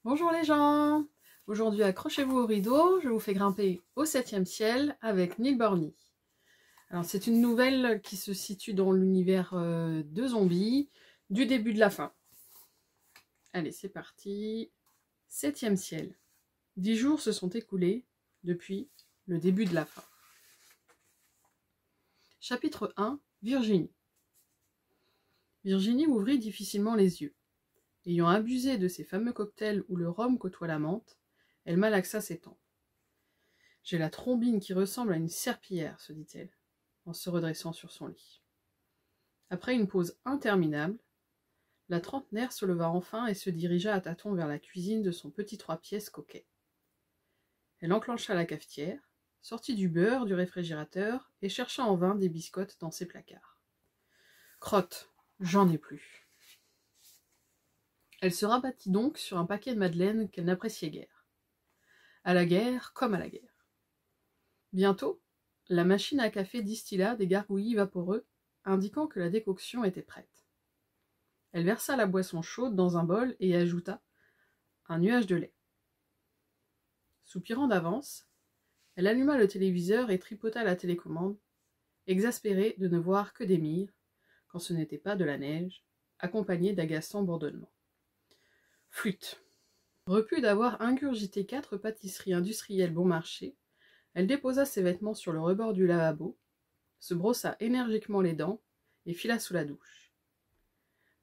Bonjour les gens! Aujourd'hui, accrochez-vous au rideau, je vous fais grimper au 7e ciel avec Neil Borny. Alors, c'est une nouvelle qui se situe dans l'univers de zombies, du début de la fin. Allez, c'est parti. 7e ciel. 10 jours se sont écoulés depuis le début de la fin. Chapitre 1. Virginie. Virginie ouvrit difficilement les yeux. Ayant abusé de ces fameux cocktails où le rhum côtoie la menthe, elle malaxa ses tempes. « J'ai la trombine qui ressemble à une serpillière, se dit-elle, en se redressant sur son lit. Après une pause interminable, la trentenaire se leva enfin et se dirigea à tâtons vers la cuisine de son petit 3 pièces coquet. Elle enclencha la cafetière, sortit du beurre du réfrigérateur et chercha en vain des biscottes dans ses placards. Crotte, j'en ai plus. Elle se rabattit donc sur un paquet de madeleines qu'elle n'appréciait guère. À la guerre comme à la guerre. Bientôt, la machine à café distilla des gargouillis vaporeux, indiquant que la décoction était prête. Elle versa la boisson chaude dans un bol et ajouta un nuage de lait. Soupirant d'avance, elle alluma le téléviseur et tripota la télécommande, exaspérée de ne voir que des mires, quand ce n'était pas de la neige, accompagnée d'agaçants bourdonnements. Flûte. Repue d'avoir ingurgité 4 pâtisseries industrielles bon marché, elle déposa ses vêtements sur le rebord du lavabo, se brossa énergiquement les dents et fila sous la douche.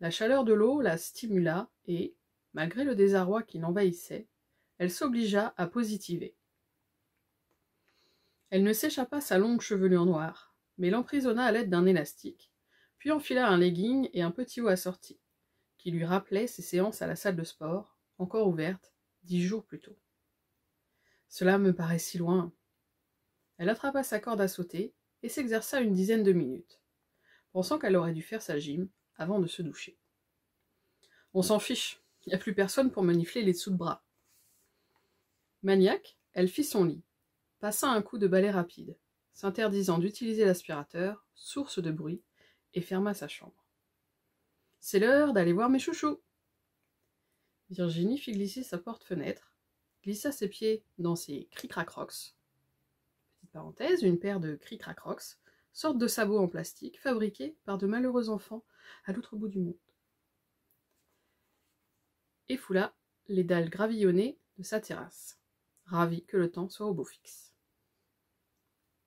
La chaleur de l'eau la stimula et, malgré le désarroi qui l'envahissait, elle s'obligea à positiver. Elle ne sécha pas sa longue chevelure noire, mais l'emprisonna à l'aide d'un élastique, puis enfila un legging et un petit haut assorti, qui lui rappelait ses séances à la salle de sport, encore ouverte 10 jours plus tôt. Cela me paraît si loin. Elle attrapa sa corde à sauter et s'exerça une dizaine de minutes, pensant qu'elle aurait dû faire sa gym avant de se doucher. On s'en fiche, il n'y a plus personne pour me nifler les dessous de bras. Maniaque, elle fit son lit, passa un coup de balai rapide, s'interdisant d'utiliser l'aspirateur, source de bruit, et ferma sa chambre. C'est l'heure d'aller voir mes chouchous. Virginie fit glisser sa porte-fenêtre, glissa ses pieds dans ses cric-crac-crocs. Petite parenthèse, une paire de cric-crac-crocs, sorte de sabots en plastique fabriqués par de malheureux enfants à l'autre bout du monde. Et foula les dalles gravillonnées de sa terrasse, ravie que le temps soit au beau fixe.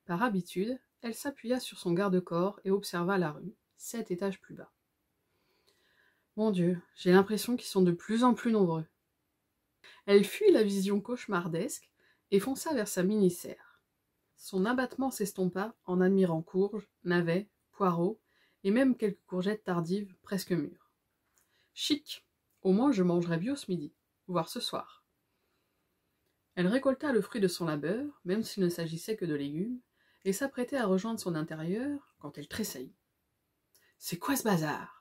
Par habitude, elle s'appuya sur son garde-corps et observa la rue, 7 étages plus bas. Mon Dieu, j'ai l'impression qu'ils sont de plus en plus nombreux. Elle fuit la vision cauchemardesque et fonça vers sa mini-serre. Son abattement s'estompa en admirant courges, navets, poireaux et même quelques courgettes tardives presque mûres. Chic, au moins je mangerai bio ce midi, voire ce soir. Elle récolta le fruit de son labeur, même s'il ne s'agissait que de légumes, et s'apprêtait à rejoindre son intérieur quand elle tressaillit. C'est quoi ce bazar?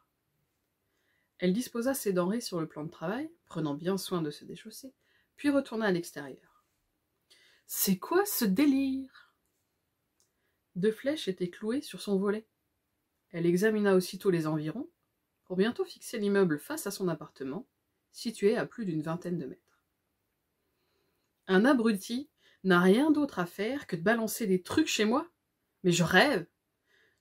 Elle disposa ses denrées sur le plan de travail, prenant bien soin de se déchausser, puis retourna à l'extérieur. C'est quoi ce délire? 2 flèches étaient clouées sur son volet. Elle examina aussitôt les environs, pour bientôt fixer l'immeuble face à son appartement, situé à plus d'une vingtaine de mètres. Un abruti n'a rien d'autre à faire que de balancer des trucs chez moi? Mais je rêve!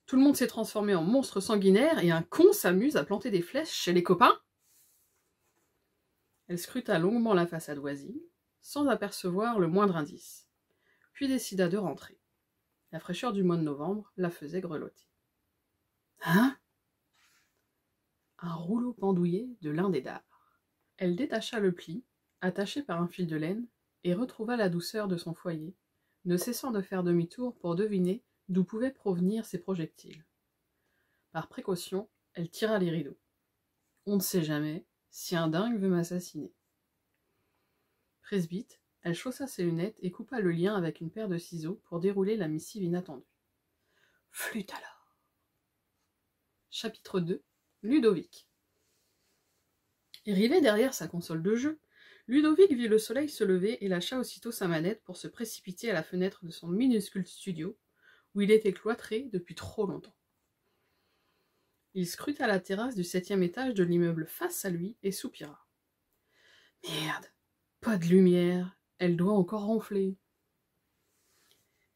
Tout le monde s'est transformé en monstre sanguinaire et un con s'amuse à planter des flèches chez les copains? Elle scruta longuement la façade voisine, sans apercevoir le moindre indice, puis décida de rentrer. La fraîcheur du mois de novembre la faisait grelotter. Hein? Un rouleau pendouillé de lin des dards. Elle détacha le pli, attaché par un fil de laine, et retrouva la douceur de son foyer, ne cessant de faire demi-tour pour deviner d'où pouvaient provenir ces projectiles. Par précaution, elle tira les rideaux. On ne sait jamais si un dingue veut m'assassiner. Presbyte, elle chaussa ses lunettes et coupa le lien avec une paire de ciseaux pour dérouler la missive inattendue. Flûte alors. Chapitre 2. Ludovic. Rivé derrière sa console de jeu, Ludovic vit le soleil se lever et lâcha aussitôt sa manette pour se précipiter à la fenêtre de son minuscule studio, où il était cloîtré depuis trop longtemps. Il scruta la terrasse du 7e étage de l'immeuble face à lui et soupira. Merde, Pas de lumière, elle doit encore ronfler.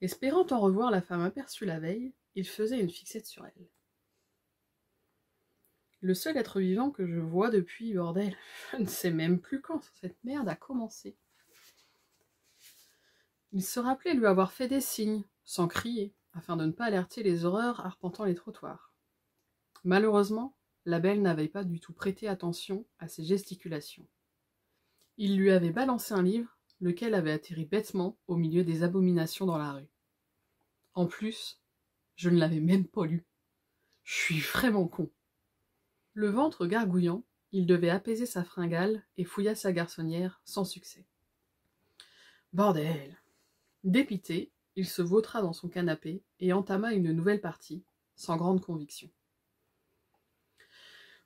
Espérant en revoir la femme aperçue la veille, il faisait une fixette sur elle. Le seul être vivant que je vois depuis, bordel, je ne sais même plus quand cette merde a commencé. Il se rappelait lui avoir fait des signes, sans crier, afin de ne pas alerter les horreurs arpentant les trottoirs. Malheureusement, la belle n'avait pas du tout prêté attention à ses gesticulations. Il lui avait balancé un livre, lequel avait atterri bêtement au milieu des abominations dans la rue. En plus, je ne l'avais même pas lu. Je suis vraiment con. Le ventre gargouillant, il devait apaiser sa fringale et fouilla sa garçonnière sans succès. Bordel! Dépité, il se vautra dans son canapé et entama une nouvelle partie, sans grande conviction.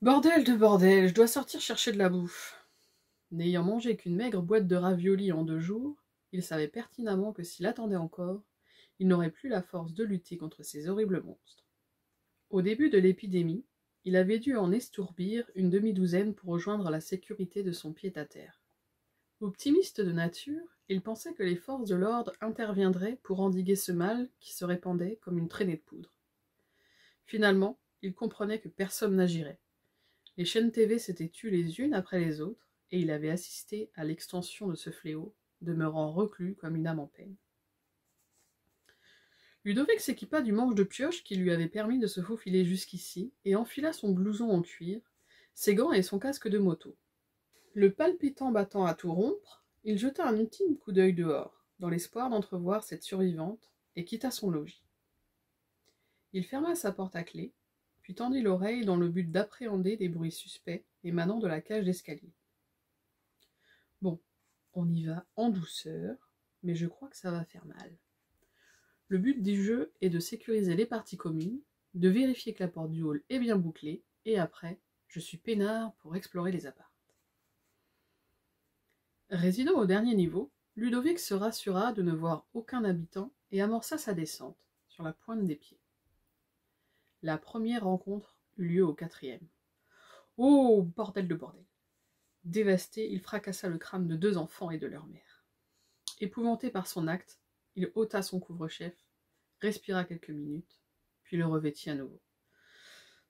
Bordel de bordel, je dois sortir chercher de la bouffe. N'ayant mangé qu'une maigre boîte de raviolis en 2 jours, il savait pertinemment que s'il attendait encore, il n'aurait plus la force de lutter contre ces horribles monstres. Au début de l'épidémie, il avait dû en estourbir une demi-douzaine pour rejoindre la sécurité de son pied-à-terre. Optimiste de nature, il pensait que les forces de l'ordre interviendraient pour endiguer ce mal qui se répandait comme une traînée de poudre. Finalement, il comprenait que personne n'agirait. Les chaînes TV s'étaient tues les unes après les autres, et il avait assisté à l'extension de ce fléau, demeurant reclus comme une âme en peine. Ludovic s'équipa du manche de pioche qui lui avait permis de se faufiler jusqu'ici, et enfila son blouson en cuir, ses gants et son casque de moto. Le palpitant battant à tout rompre, il jeta un ultime coup d'œil dehors, dans l'espoir d'entrevoir cette survivante, et quitta son logis. Il ferma sa porte à clé, puis tendit l'oreille dans le but d'appréhender des bruits suspects émanant de la cage d'escalier. Bon, on y va en douceur, mais je crois que ça va faire mal. Le but du jeu est de sécuriser les parties communes, de vérifier que la porte du hall est bien bouclée, et après, je suis peinard pour explorer les apparts. Résidant au dernier niveau, Ludovic se rassura de ne voir aucun habitant et amorça sa descente, sur la pointe des pieds. La première rencontre eut lieu au 4e. Oh, bordel de bordel! Dévasté, il fracassa le crâne de 2 enfants et de leur mère. Épouvanté par son acte, il ôta son couvre-chef, respira quelques minutes, puis le revêtit à nouveau.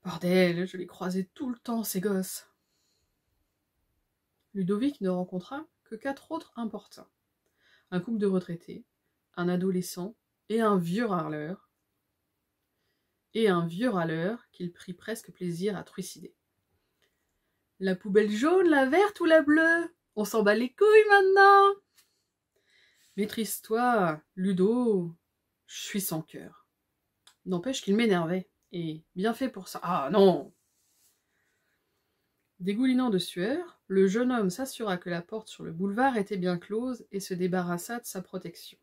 Bordel, je les croisais tout le temps, ces gosses! Ludovic ne rencontra que 4 autres importuns. Un couple de retraités, un adolescent et un vieux râleur. Qu'il prit presque plaisir à trucider. La poubelle jaune, la verte ou la bleue? On s'en bat les couilles maintenant! Maîtrise-toi, Ludo, je suis sans cœur. N'empêche qu'il m'énervait, et bien fait pour ça. Ah non! Dégoulinant de sueur, le jeune homme s'assura que la porte sur le boulevard était bien close et se débarrassa de sa protection.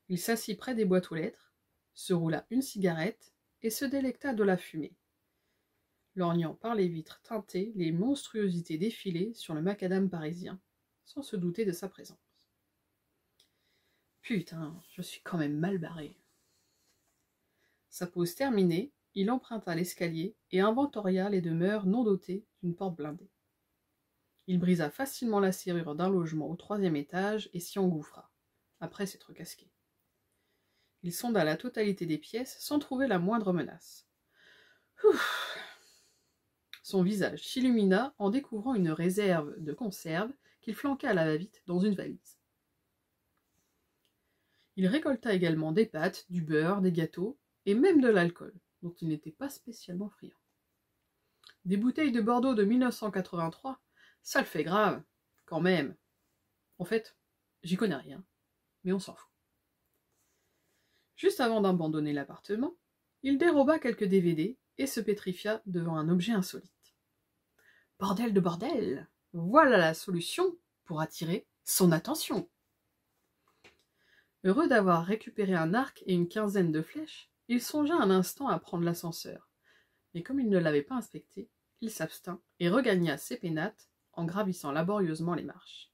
Il s'assit près des boîtes aux lettres, se roula une cigarette et se délecta de la fumée, lorgnant par les vitres teintées les monstruosités défilées sur le macadam parisien, sans se douter de sa présence. Putain, je suis quand même mal barré. Sa pause terminée, il emprunta l'escalier et inventoria les demeures non dotées d'une porte blindée. Il brisa facilement la serrure d'un logement au 3e étage et s'y engouffra, après s'être casqué. Il sonda la totalité des pièces sans trouver la moindre menace. Ouf. Son visage s'illumina en découvrant une réserve de conserve qu'il flanqua à la va-vite dans une valise. Il récolta également des pâtes, du beurre, des gâteaux et même de l'alcool, dont il n'était pas spécialement friand. Des bouteilles de Bordeaux de 1983, ça le fait grave, quand même. En fait, j'y connais rien, mais on s'en fout. Juste avant d'abandonner l'appartement, il déroba quelques DVD et se pétrifia devant un objet insolite. Bordel de bordel! Voilà la solution pour attirer son attention. Heureux d'avoir récupéré un arc et une quinzaine de flèches, il songea un instant à prendre l'ascenseur, mais comme il ne l'avait pas inspecté, il s'abstint et regagna ses pénates en gravissant laborieusement les marches,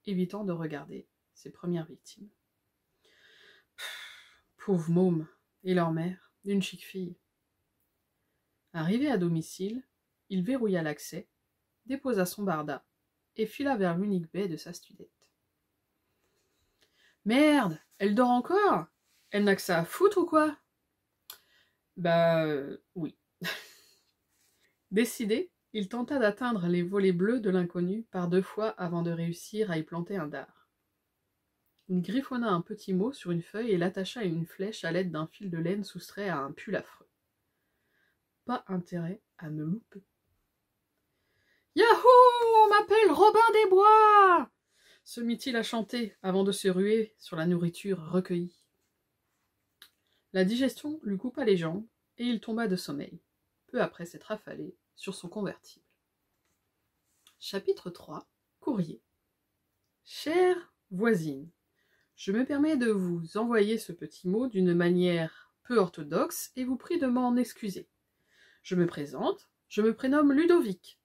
évitant de regarder ses premières victimes. Pauvre môme, et leur mère, une chic fille. Arrivé à domicile, il verrouilla l'accès, déposa son barda et fila vers l'unique baie de sa studette. Merde, elle dort encore? Elle n'a que ça à foutre ou quoi? Oui. Décidé, il tenta d'atteindre les volets bleus de l'inconnu par 2 fois avant de réussir à y planter un dard. Il griffonna un petit mot sur une feuille et l'attacha à une flèche à l'aide d'un fil de laine soustrait à un pull affreux. Pas intérêt à me louper. Yahoo! On m'appelle Robin des Bois! Se mit-il à chanter avant de se ruer sur la nourriture recueillie. La digestion lui coupa les jambes et il tomba de sommeil, peu après s'être affalé sur son convertible. Chapitre 3. Courrier. Chère voisine, je me permets de vous envoyer ce petit mot d'une manière peu orthodoxe et vous prie de m'en excuser. Je me présente, je me prénomme Ludovic.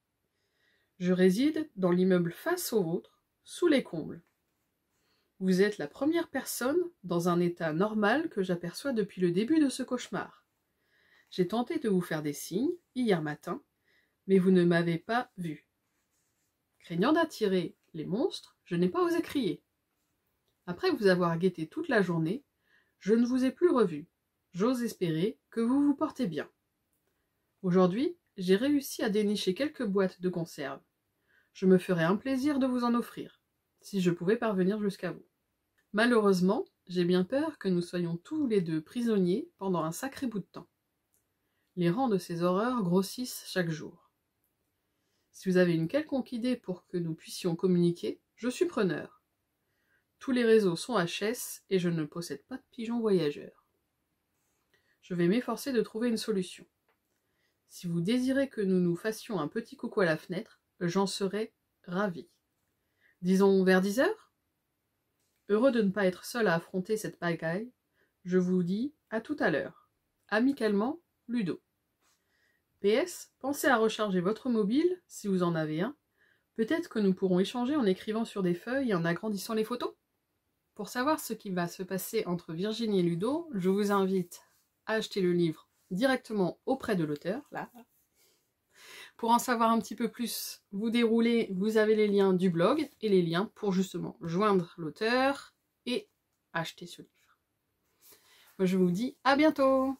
Je réside dans l'immeuble face au vôtre, sous les combles. Vous êtes la première personne dans un état normal que j'aperçois depuis le début de ce cauchemar. J'ai tenté de vous faire des signes hier matin, mais vous ne m'avez pas vu. Craignant d'attirer les monstres, je n'ai pas osé crier. Après vous avoir guetté toute la journée, je ne vous ai plus revu. J'ose espérer que vous vous portez bien. Aujourd'hui, j'ai réussi à dénicher quelques boîtes de conserve. Je me ferais un plaisir de vous en offrir, si je pouvais parvenir jusqu'à vous. Malheureusement, j'ai bien peur que nous soyons tous les deux prisonniers pendant un sacré bout de temps. Les rangs de ces horreurs grossissent chaque jour. Si vous avez une quelconque idée pour que nous puissions communiquer, je suis preneur. Tous les réseaux sont HS et je ne possède pas de pigeons voyageurs. Je vais m'efforcer de trouver une solution. Si vous désirez que nous nous fassions un petit coucou à la fenêtre, j'en serais ravi. Disons vers 10 heures? Heureux de ne pas être seul à affronter cette pagaille, je vous dis à tout à l'heure. Amicalement, Ludo. PS, pensez à recharger votre mobile, si vous en avez un. Peut-être que nous pourrons échanger en écrivant sur des feuilles et en agrandissant les photos. Pour savoir ce qui va se passer entre Virginie et Ludo, je vous invite à acheter le livre directement auprès de l'auteur, là. Pour en savoir un petit peu plus, vous déroulez, vous avez les liens du blog et les liens pour justement joindre l'auteur et acheter ce livre. Moi, je vous dis à bientôt!